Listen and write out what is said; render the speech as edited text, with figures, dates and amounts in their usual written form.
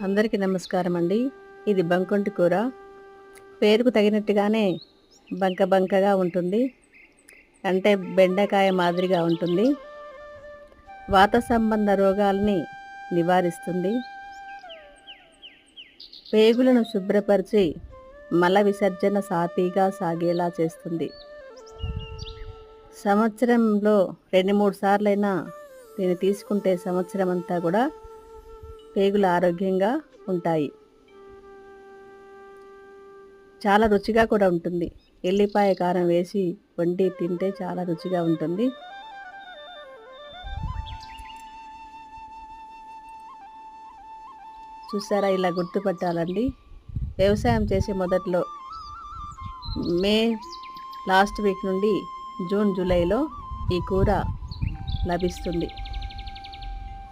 అందరికీ నమస్కారం అండి. ఇది బంకొంటి కూర. పేరుకు తగినట్టుగానే బంక బంకగా ఉంటుంది. అంటే బెండకాయ మాదిరిగా ఉంటుంది. వాత సంబంధ రోగాల్ని నివారిస్తుంది. పేగులను శుభ్రపరిచి మల విసర్జన సాఫీగా సాగేలా చేస్తుంది. సంవత్సరంలో 2-3 సార్లైనా దీన్ని తీసుకుంటే సంవత్సరం అంతా కూడా పేగులు ఆరోగ్యంగా ఉంటాయి. చాలా రుచిగా కూడా ఉంటుంది. ఎల్లిపాయ కారం వేసి వండి తింటే చాలా రుచిగా ఉంటుంది. చూసారా, ఇలా గుర్తుపట్టాలండి. వ్యవసాయం చేసే మొదట్లో మే లాస్ట్ వీక్ నుండి జూన్ జూలైలో ఈ కూర లభిస్తుంది.